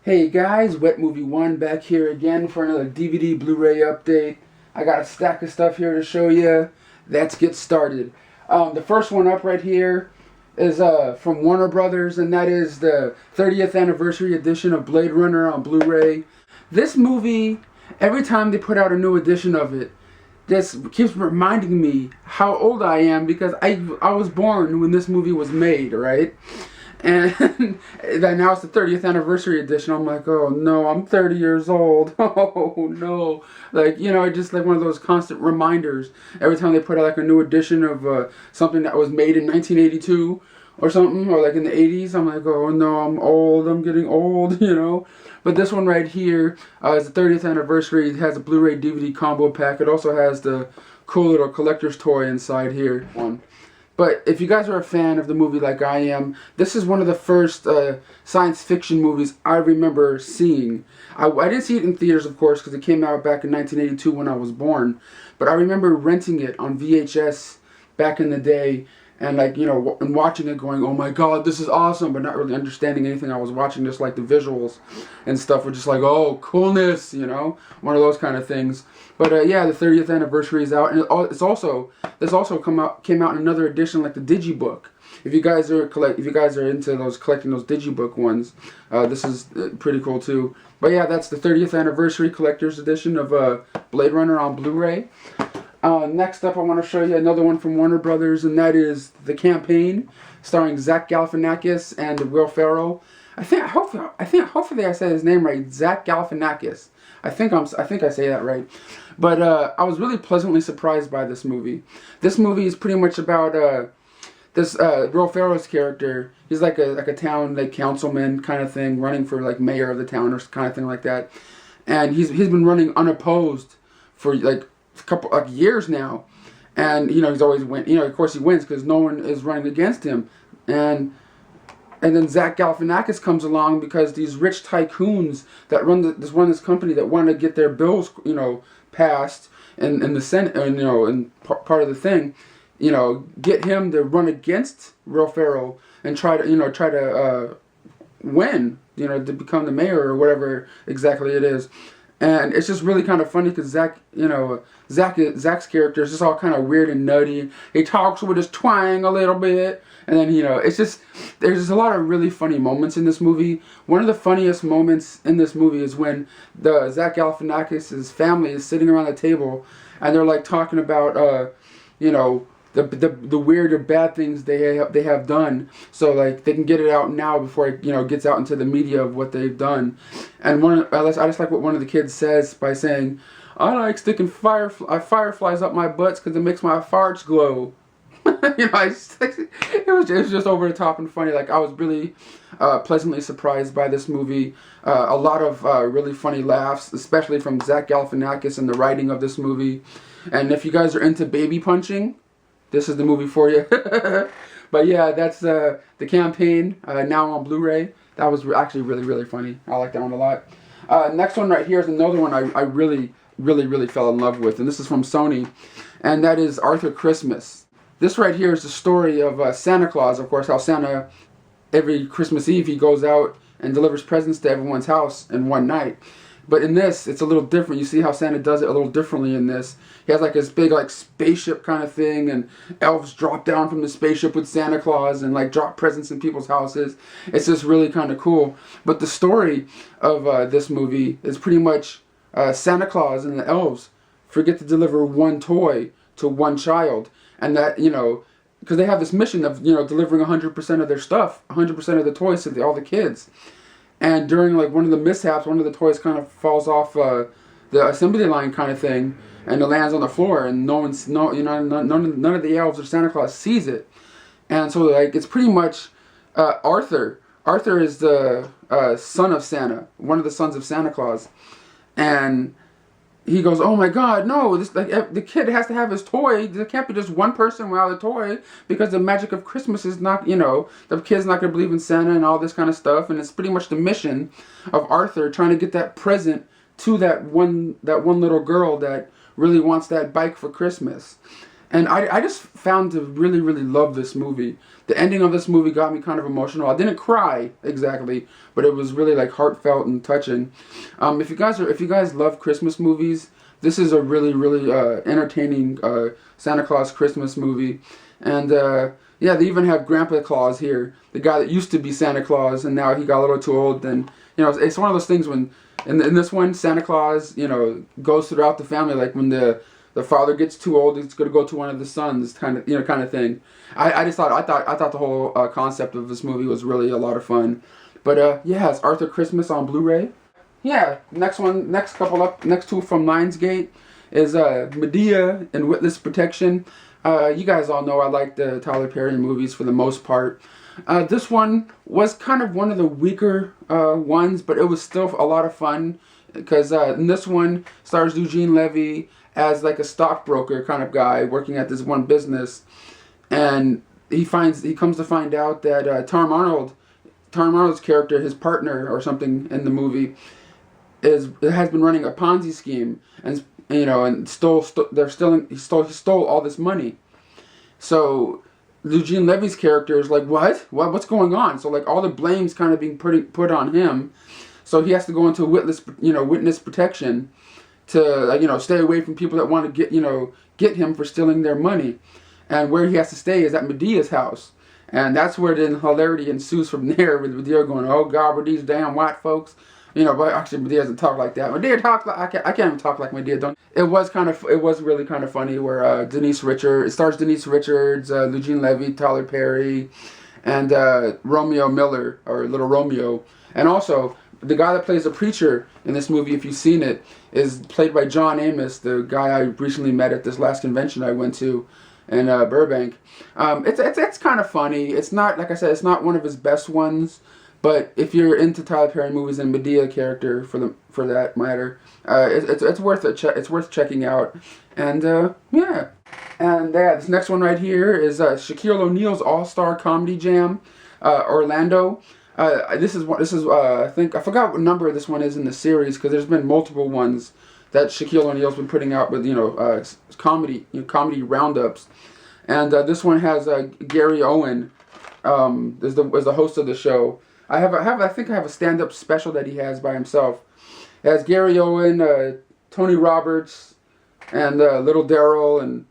Hey guys, Wet Movie 1 back here again for another DVD Blu-ray update. I got a stack of stuff here to show you. Let's get started. The first one up right here is from Warner Brothers, and that is the 30th anniversary edition of Blade Runner on Blu-ray. This movie, every time they put out a new edition of it, just keeps reminding me how old I am because I was born when this movie was made, right? And now it's the 30th anniversary edition. I'm like, oh no, I'm 30 years old. Oh no. Like, just like one of those constant reminders. Every time they put out like a new edition of something that was made in 1982 or something, or like in the 80s, I'm like, oh no, I'm old. I'm getting old. But this one right here is the 30th anniversary. It has a Blu-ray DVD combo pack. It also has the cool little collector's toy inside here. But if you guys are a fan of the movie like I am, this is one of the first science fiction movies I remember seeing. I didn't see it in theaters, of course, because it came out back in 1982 when I was born. But I remember renting it on VHS back in the day and and watching it going, oh my god, this is awesome, but not really understanding anything I was watching, just like the visuals and stuff were just like, oh, coolness, one of those kind of things. But yeah, the 30th anniversary is out, and this also came out in another edition, like the Digibook. If you guys are into collecting those Digibook ones, this is pretty cool too. But yeah, that's the 30th anniversary collector's edition of Blade Runner on Blu-ray. Next up, I want to show you another one from Warner Brothers, and that is The Campaign, starring Zack Galifianakis and Will Ferrell. Hopefully I said his name right, Zack Galifianakis. I think I say that right. But I was really pleasantly surprised by this movie. This movie is pretty much about this Will Ferrell's character. He's like a town councilman kind of thing, running for mayor of the town or kind of thing like that. And he's been running unopposed for a couple years now, and he's always win. Of course he wins because no one is running against him, and then Zack Galifianakis comes along because these rich tycoons that run this company that want to get their bills passed in the Senate, and part of the thing, get him to run against Will Ferrell and try to win, to become the mayor or whatever exactly it is. And it's just really kind of funny because Zack's character is just all kind of weird and nutty. He talks with his twang a little bit. And then, it's just, there's just a lot of really funny moments in this movie. One of the funniest moments in this movie is when the Zack Galifianakis' family is sitting around the table and they're talking about, the weird or bad things they have done, so they can get it out now before it gets out into the media of what they've done. And I just like what one of the kids says by saying, I like sticking fireflies up my butts because it makes my farts glow. It was just over the top and funny. I was really pleasantly surprised by this movie. A lot of really funny laughs, especially from Zack Galifianakis and the writing of this movie. And if you guys are into baby punching, this is the movie for you. But yeah, that's The Campaign, now on Blu-ray. That was actually really, really funny. I like that one a lot. Next one right here is another one I really, really, really fell in love with. And this is from Sony. And that is Arthur Christmas. This right here is the story of Santa Claus. Of course, how Santa, every Christmas Eve, he goes out and delivers presents to everyone's house in one night. But in this, it's a little different. You see how Santa does it a little differently in this. He has this big spaceship kind of thing, and elves drop down from the spaceship with Santa Claus and drop presents in people's houses. It's just really kind of cool. But the story of this movie is pretty much Santa Claus and the elves forget to deliver one toy to one child, and that because they have this mission of delivering 100% of their stuff, 100% of the toys to all the kids. And during one of the mishaps, one of the toys kind of falls off the assembly line kind of thing, and it lands on the floor, and none of the elves or Santa Claus sees it. And so it's pretty much Arthur. Arthur is the son of Santa, one of the sons of Santa Claus, and he goes, oh my god, no, the kid has to have his toy. There can't be just one person without a toy, because the magic of Christmas is not, the kid's not going to believe in Santa and all this kind of stuff. And it's pretty much the mission of Arthur trying to get that present to that one little girl that really wants that bike for Christmas. And I just found to really, really love this movie. The ending of this movie got me kind of emotional. I didn't cry exactly, but it was really like heartfelt and touching. If you guys love Christmas movies, this is a really, really entertaining Santa Claus Christmas movie. And yeah, they even have Grandpa Claus here, the guy that used to be Santa Claus, and now he got a little too old. And it's one of those things when in this one, Santa Claus goes throughout the family, like when the father gets too old, he's going to go to one of the sons, kind of thing. I thought the whole concept of this movie was really a lot of fun. But yeah, it's Arthur Christmas on Blu-ray. Yeah, next two from Lionsgate is Madea and Witness Protection. You guys all know I like the Tyler Perry movies for the most part. This one was kind of one of the weaker ones, but it was still a lot of fun because in this one stars Eugene Levy as like a stockbroker kind of guy working at this one business, and he comes to find out that Tom Arnold's character, his partner or something in the movie, has been running a Ponzi scheme, and and he stole all this money. So Eugene Levy's character is like, what's going on? So like all the blame's kind of being put on him. So he has to go into witness protection to stay away from people that want to get him for stealing their money. And where he has to stay is at Medea's house. And that's where then hilarity ensues from there, with Madea going, "Oh God, we're these damn white folks." But actually Madea doesn't talk like that. Madea talks like I can't even talk like Madea. Don't. It was really kind of funny where it stars Denise Richards, Eugene Levy, Tyler Perry, and Romeo Miller, or Little Romeo, and also the guy that plays the preacher in this movie, if you've seen it, is played by John Amos, the guy I recently met at this last convention I went to in Burbank. It's kind of funny. It's not, like I said, it's not one of his best ones, but if you're into Tyler Perry movies and Madea character for that matter, it's worth checking out. And yeah. And this next one right here is Shaquille O'Neal's All-Star Comedy Jam, Orlando. This is I think I forgot what number this one is in the series, because there's been multiple ones that Shaquille O'Neal's been putting out with comedy roundups, and this one has Gary Owen as the host of the show. I think I have a stand-up special that he has by himself. It has Gary Owen, Tony Roberts, and Little Daryl, and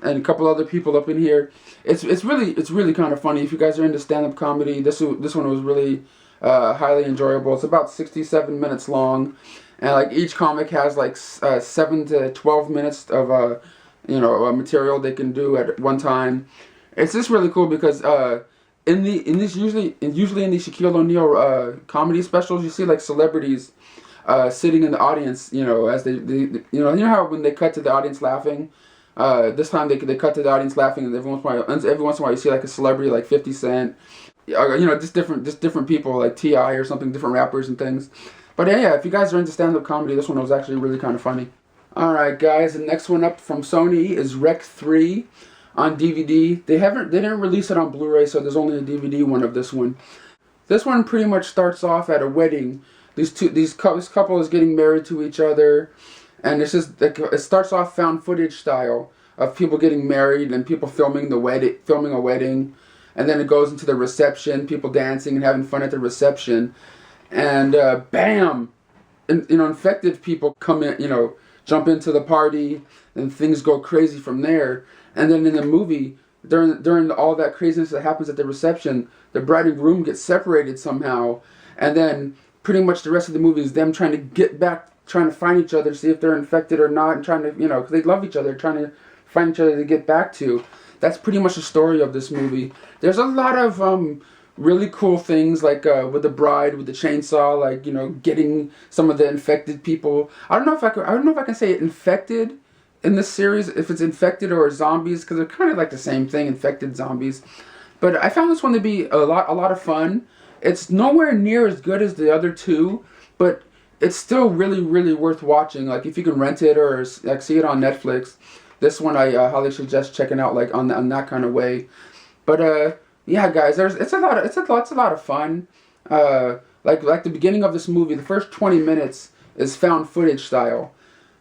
a couple other people up in here. It's really kind of funny. If you guys are into stand-up comedy, this one was really highly enjoyable. It's about 67 minutes long, and like each comic has like 7 to 12 minutes of material they can do at one time. It's just really cool because usually in these Shaquille O'Neal comedy specials, you see like celebrities sitting in the audience, as they how when they cut to the audience laughing. This time they cut to the audience laughing, and every once in a while you see like a celebrity like 50 Cent, just different people like T.I. or something, different rappers and things. But yeah, if you guys are into stand-up comedy, this one was actually really kind of funny. Alright guys, the next one up from Sony is Rec 3 on DVD. They didn't release it on Blu-ray, so there's only a DVD one of this one. This one pretty much starts off at a wedding. This couple is getting married to each other. And it's just it starts off found footage style of people getting married and people filming a wedding, and then it goes into the reception, people dancing and having fun at the reception, and bam, infected people come in, jump into the party, and things go crazy from there. And then in the movie, during all that craziness that happens at the reception, the bride and groom get separated somehow, and then pretty much the rest of the movie is them trying to find each other, see if they're infected or not, and trying to, because they love each other, trying to find each other to get back to. That's pretty much the story of this movie. There's a lot of really cool things, like with the bride, with the chainsaw, like, getting some of the infected people. I don't know if I can say infected in this series, if it's infected or zombies, because they're kind of like the same thing, infected zombies. But I found this one to be a lot of fun. It's nowhere near as good as the other two, but it's still really, really worth watching. Like, if you can rent it or like see it on Netflix, this one I highly suggest checking out, like on that kind of way. But yeah, guys, it's a lot of fun. Like the beginning of this movie, the first 20 minutes is found footage style,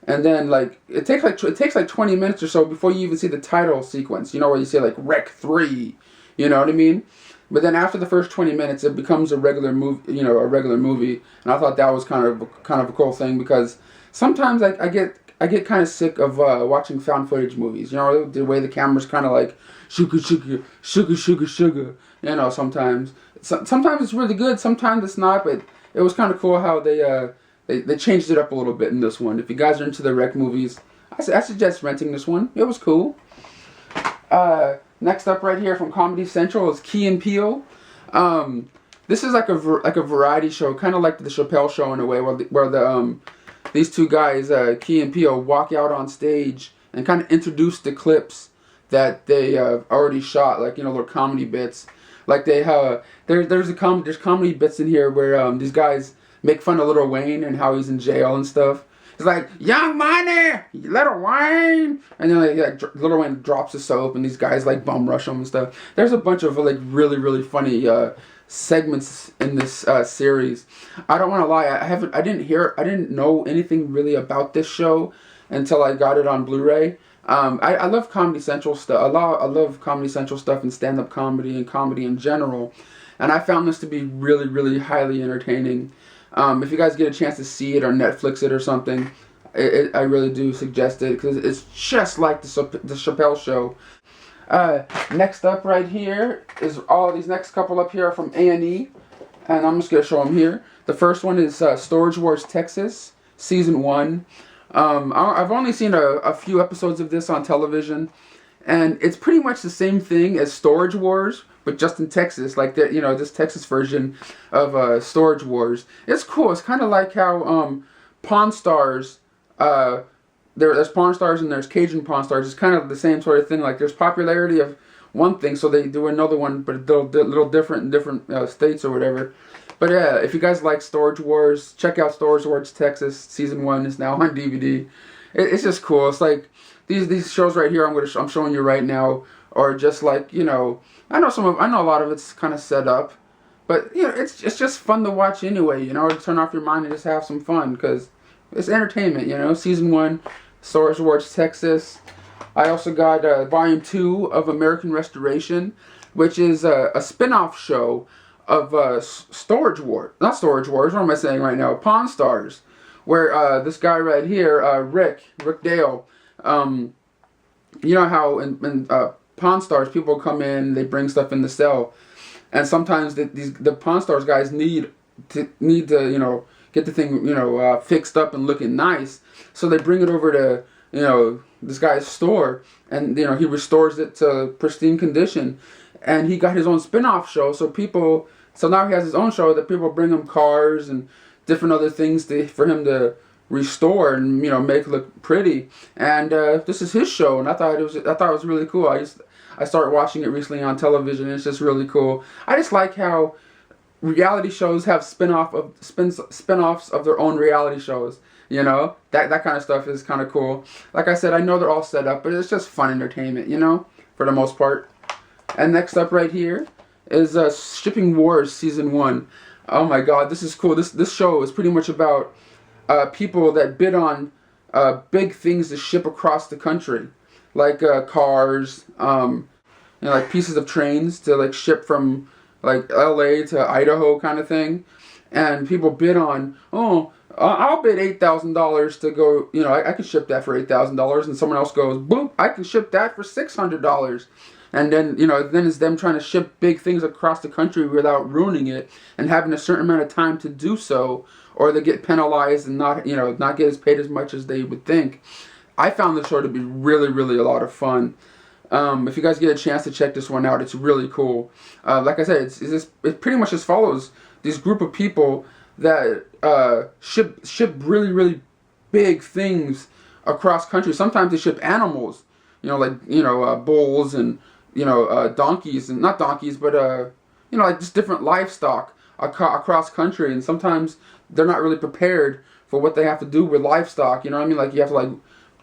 and then like it takes like 20 minutes or so before you even see the title sequence. You know, where you say like Rec 3. You know what I mean? But then after the first 20 minutes, it becomes a regular movie. You know, a regular movie, and I thought that was kind of a cool thing because sometimes I get kind of sick of watching found footage movies. You know, the way the camera's kind of like sugar, sugar, sugar, sugar, sugar. You know, sometimes it's really good, sometimes it's not. But it was kind of cool how they changed it up a little bit in this one. If you guys are into the rec movies, I suggest renting this one. It was cool. Next up right here from Comedy Central is Key and Peele. This is like a variety show, kind of like the Chappelle Show in a way, where these two guys, Key and Peele, walk out on stage and kind of introduce the clips that they already shot, like, you know, little comedy bits. Like there's comedy bits in here where these guys make fun of Lil Wayne and how he's in jail and stuff. It's like, Young Money, Lil Wayne, and then like Lil Wayne drops the soap and these guys like bum rush him and stuff. There's a bunch of like really funny segments in this series. I don't want to lie, I didn't know anything really about this show until I got it on Blu-ray. I love Comedy Central stuff. I love Comedy Central stuff and stand-up comedy and comedy in general. And I found this to be really highly entertaining. If you guys get a chance to see it or Netflix it or something, I really do suggest it because it's just like the Chappelle Show. Next up right here is all these next couple up here are from A&E, and I'm just going to show them here. The first one is Storageworks Texas, Season 1. I've only seen a few episodes of this on television, and it's pretty much the same thing as Storage Wars, but just in Texas, like this Texas version of Storage Wars. It's cool. It's kind of like how Pawn Stars, there's Pawn Stars and there's Cajun Pawn Stars. It's kind of the same sort of thing. Like there's popularity of one thing, so they do another one, but a little different in different states or whatever. But yeah, if you guys like Storage Wars, check out Storageworks Texas. Season 1 is now on DVD. It's just cool. It's like these shows right here I'm showing you right now are just like, you know, I know a lot of it's kind of set up, but you know, it's just fun to watch anyway. You know, to turn off your mind and just have some fun because it's entertainment. You know, Season 1, Storageworks Texas. I also got Volume 2 of American Restoration, which is a spin-off show of Storage Wars. Not Storage Wars, what am I saying right now? Pawn Stars. Where this guy right here, Rick Dale, you know how in Pawn Stars people come in, they bring stuff in the cell, and sometimes the Pawn Stars guys need to you know, get the thing, you know, fixed up and looking nice, so they bring it over to, you know, this guy's store, and you know, he restores it to pristine condition, and he got his own spin-off show, so now he has his own show that people bring him cars and different other things for him to restore and, you know, make look pretty. And this is his show, and I thought it was really cool. I started watching it recently on television, and it's just really cool. I just like how reality shows have spin-offs of their own reality shows. You know, that kind of stuff is kind of cool. Like I said, I know they're all set up, but it's just fun entertainment, you know, for the most part. And next up right here is Shipping Wars Season 1. Oh my god, this is cool. This show is pretty much about people that bid on big things to ship across the country. Like cars, you know, like pieces of trains to like ship from like LA to Idaho kind of thing. And people bid on, I'll bid $8,000 to go, you know, I can ship that for $8,000. And someone else goes, boop, I can ship that for $600. And then, you know, then it's them trying to ship big things across the country without ruining it and having a certain amount of time to do so, or they get penalized and not get as paid as much as they would think. I found the show to be really a lot of fun. If you guys get a chance to check this one out, it's really cool. Like I said, it pretty much just follows this group of people that ship really big things across country. Sometimes they ship animals, you know, like, you know, bulls and, you know, donkeys, and not donkeys, but you know, like just different livestock across country. And sometimes they're not really prepared for what they have to do with livestock. You know what I mean? Like you have to like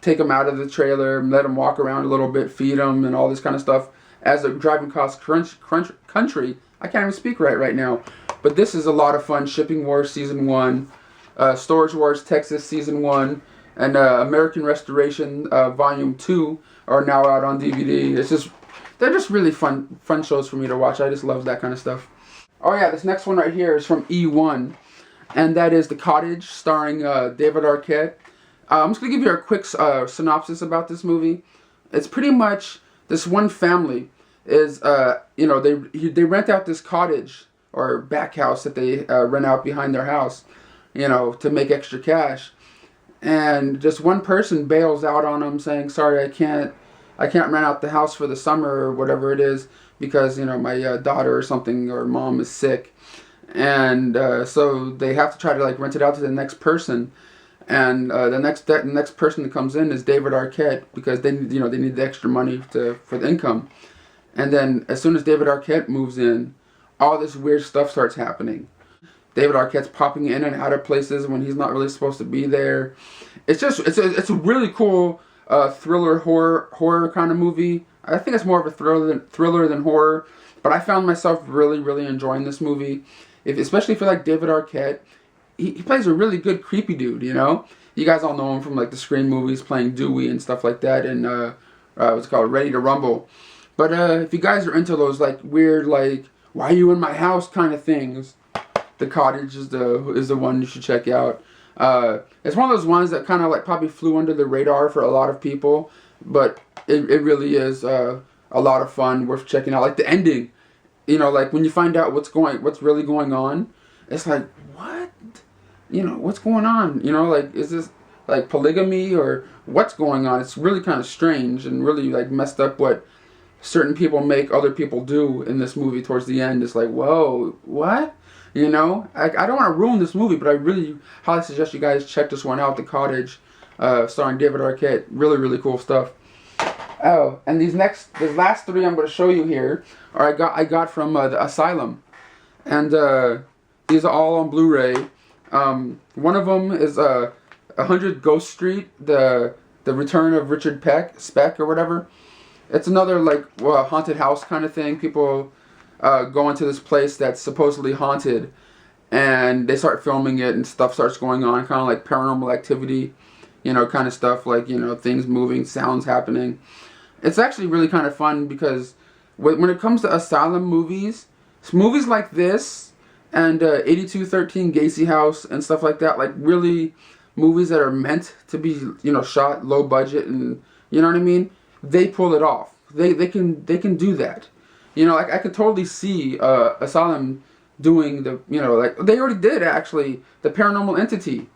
take them out of the trailer and let them walk around a little bit, feed them, and all this kind of stuff as they're driving across country. I can't even speak right now. But this is a lot of fun. Shipping Wars Season 1, Storage Wars Texas Season 1. and American Restoration Volume 2 are now out on DVD. They're just really fun shows for me to watch. I just love that kind of stuff. Oh yeah, this next one right here is from E1, and that is The Cottage, starring David Arquette. I'm just going to give you a quick synopsis about this movie. It's pretty much this one family is, they rent out this cottage or back house that they rent out behind their house, to make extra cash. And just one person bails out on them saying, sorry, I can't rent out the house for the summer or whatever it is because, my daughter or something or mom is sick. And so they have to try to rent it out to the next person. And the next person that comes in is David Arquette because they need the extra money for the income. And then as soon as David Arquette moves in, all this weird stuff starts happening. David Arquette's popping in and out of places when he's not really supposed to be there. It's a really cool thriller horror kind of movie. I think it's more of a thriller than horror. But I found myself really, really enjoying this movie, especially if you like David Arquette. He plays a really good creepy dude, You guys all know him from the Scream movies, playing Dewey and stuff like that, and what's it called, Ready to Rumble. But if you guys are into those weird why are you in my house kind of things, The Cottage is the one you should check out. It's one of those ones that kind of probably flew under the radar for a lot of people, but it really is a lot of fun, worth checking out. The ending, when you find out what's really going on, it's what? What's going on? Is this polygamy or what's going on? It's really kind of strange and really messed up what certain people make other people do in this movie towards the end. It's whoa, what? I don't want to ruin this movie, but I really highly suggest you guys check this one out, The Cottage, starring David Arquette. Really, really cool stuff. Oh, and the last three I'm going to show you here I got from the Asylum, and these are all on Blu-ray. One of them is 100 Ghost Street, the Return of Richard Speck or whatever. It's another haunted house kind of thing. People go into this place that's supposedly haunted, and they start filming it, and stuff starts going on, kind of like Paranormal Activity, kind of stuff, things moving, sounds happening. It's actually really kind of fun because when it comes to Asylum movies like this, and 8213 Gacy House and stuff like that, really movies that are meant to be, shot low budget and, you know what I mean? They pull it off. They can do that. I could totally see Asylum doing they already did actually, the Paranormal Entity.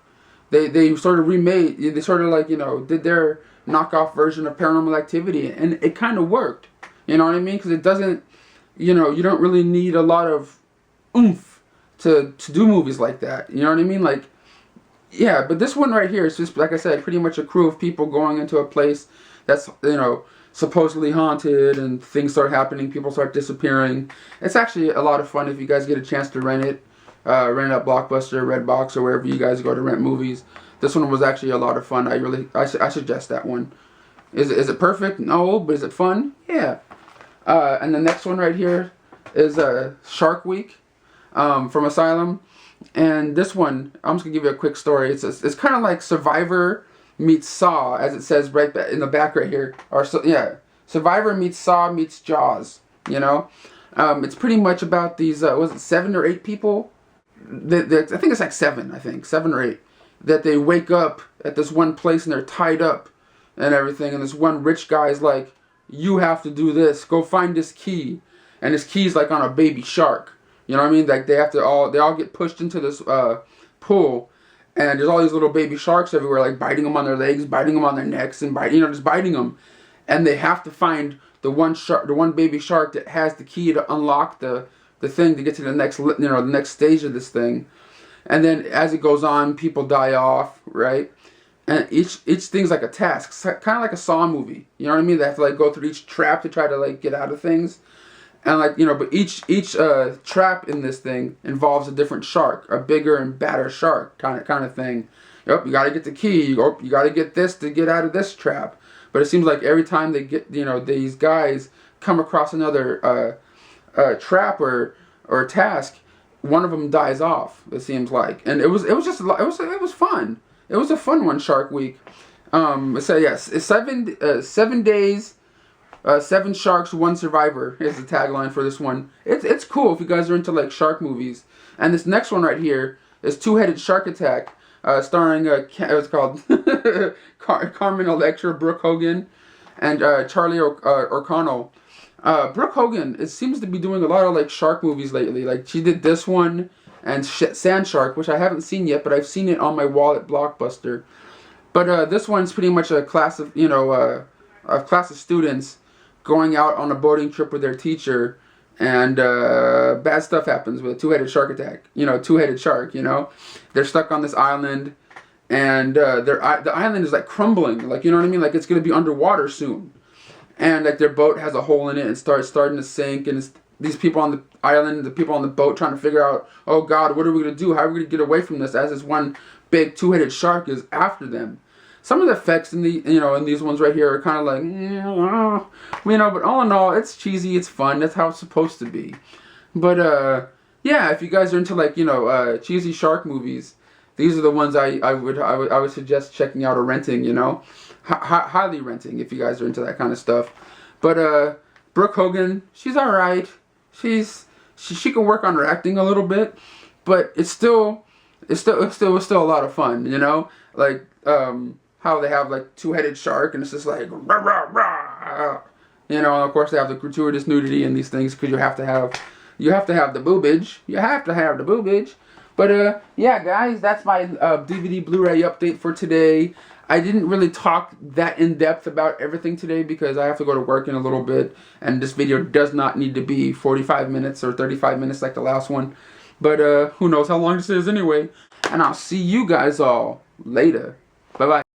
They sort of remade, they sort of did their knockoff version of Paranormal Activity, and it kind of worked. You know what I mean? Because it doesn't, you don't really need a lot of oomph to do movies like that. You know what I mean? Yeah, but this one right here is just, like I said, pretty much a crew of people going into a place that's, supposedly haunted, and things start happening, people start disappearing. It's actually a lot of fun if you guys get a chance to rent it. Rent at Blockbuster, Redbox, or wherever you guys go to rent movies. This one was actually a lot of fun. I suggest that one. Is it perfect? No, but is it fun? Yeah. And the next one right here is Shark Week. From Asylum, and this one I'm just gonna give you a quick story. It's kind of like Survivor meets Saw, as it says right in the back right here. Survivor meets Saw meets Jaws. It's pretty much about these was it 7 or 8 people? I think it's 7. I think 7 or 8 that they wake up at this one place and they're tied up and everything. And this one rich guy's like, "You have to do this. Go find this key," and this key's on a baby shark. You know what I mean? They all get pushed into this pool, and there's all these little baby sharks everywhere, biting them on their legs, biting them on their necks, and just biting them. And they have to find the one baby shark that has the key to unlock the thing to get to the next stage of this thing. And then as it goes on, people die off, right? And each thing's like a task, kind of like a Saw movie. You know what I mean? They have to go through each trap to try to get out of things. And but each trap in this thing involves a different shark, a bigger and badder shark kind of thing. Yep, you gotta get the key. You gotta get this to get out of this trap. But it seems like every time they get, these guys come across another trap or task, one of them dies off. It seems like, and it was fun. it was a fun one, Shark Week. So yes, it's 7 days, 7 sharks, 1 survivor is the tagline for this one. It's cool if you guys are into like shark movies. And this next one right here is Two-Headed Shark Attack, starring what's called Carmen Electra, Brooke Hogan, and Charlie O'Connell. Brooke Hogan, it seems to be doing a lot of like shark movies lately. Like she did this one and Sand Shark, which I haven't seen yet, but I've seen it on my wall at Blockbuster. But this one's pretty much a class of a class of students going out on a boating trip with their teacher, and bad stuff happens with a two-headed shark attack. Two-headed shark. They're stuck on this island, and the island is like crumbling. Like, you know what I mean? Like it's gonna be underwater soon. And like their boat has a hole in it and starting to sink, and it's these people on the island, the people on the boat trying to figure out, oh God, what are we gonna do? How are we gonna get away from this? As this one big two-headed shark is after them. Some of the effects in in these ones right here are kind of like, but all in all, it's cheesy, it's fun. That's how it's supposed to be. But yeah, if you guys are into like cheesy shark movies, these are the ones I would suggest checking out or renting. Highly renting if you guys are into that kind of stuff. But Brooke Hogan, she's all right. She can work on her acting a little bit, but it's still a lot of fun. Like how they have like two-headed shark and it's just like rah, rah, rah. And of course they have the gratuitous nudity in these things because you have to have the boobage. You have to have the boobage. But yeah, guys, that's my DVD Blu-ray update for today. I didn't really talk that in depth about everything today because I have to go to work in a little bit, and this video does not need to be 45 minutes or 35 minutes like the last one. But who knows how long this is anyway. And I'll see you guys all later. Bye-bye.